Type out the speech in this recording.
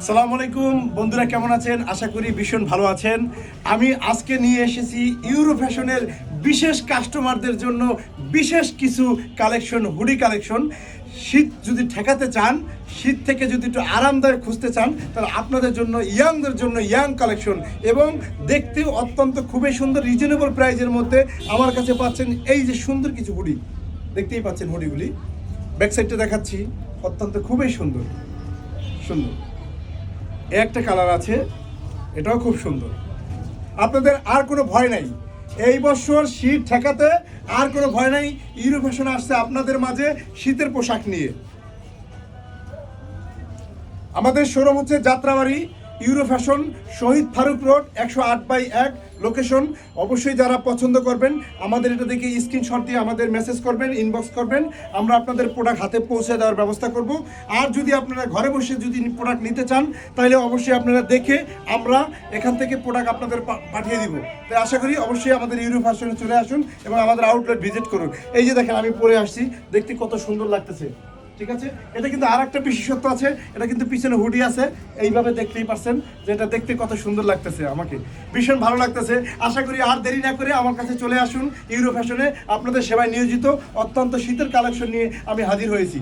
আসসালামু আলাইকুম বন্ধুরা, কেমন আছেন? আশা করি ভীষণ ভালো আছেন। আমি আজকে নিয়ে এসেছি ইউরো ফ্যাশনের বিশেষ কাস্টমারদের জন্য বিশেষ কিছু কালেকশন, হুডি কালেকশন। শীত যদি ঠেকাতে চান, শীত থেকে যদি একটু আরামদায়ক খুঁজতে চান, তাহলে আপনাদের জন্য, ইয়াংদের জন্য ইয়াং কালেকশন, এবং দেখতেও অত্যন্ত খুবই সুন্দর, রিজনেবল প্রাইজের মধ্যে আমার কাছে পাচ্ছেন এই যে সুন্দর কিছু হুডি। দেখতেই পাচ্ছেন হুডিগুলি, ব্যাক সাইডটা দেখাচ্ছি, অত্যন্ত খুবই সুন্দর সুন্দর। একটা কালার আছে, এটাও খুব সুন্দর। আপনাদের আর কোনো ভয় নাই, এই বছর শীত ঠেকাতে আর কোনো ভয় নাই। ইউরো ফ্যাশন আসছে আপনাদের মাঝে শীতের পোশাক নিয়ে। আমাদের শোরুম হচ্ছে যাত্রাবাড়ি ইউরো ফ্যাশন, শহীদ ফারুক রোড, 108/1 লোকেশন। অবশ্যই যারা পছন্দ করবেন আমাদের এটা দেখে স্ক্রিনশট দিয়ে আমাদের মেসেজ করবেন, ইনবক্স করবেন, আমরা আপনাদের প্রোডাক্ট হাতে পৌঁছে দেওয়ার ব্যবস্থা করব। আর যদি আপনারা ঘরে বসে যদি প্রোডাক্ট নিতে চান, তাহলে অবশ্যই আপনারা দেখে আমরা এখান থেকে প্রোডাক্ট আপনাদের পাঠিয়ে দিব। তাই আশা করি অবশ্যই আমাদের ইউরো ফ্যাশনে চলে আসুন এবং আমাদের আউটলেট ভিজিট করুন। এই যে দেখেন, আমি পরে আসছি, দেখতে কত সুন্দর লাগতেছে। ঠিক আছে, এটা কিন্তু আর একটা বিশেষত্ব আছে, এটা কিন্তু পিছনে হুডি আছে, এইভাবে দেখতেই পাচ্ছেন যে এটা দেখতে কত সুন্দর লাগতেছে, আমাকে ভীষণ ভালো লাগতেছে। আশা করি আর দেরি না করে আমার কাছে চলে আসুন ইউরো ফ্যাশনে। আপনাদের সেবায় নিয়োজিত অত্যন্ত শীতের কালেকশন নিয়ে আমি হাজির হয়েছি।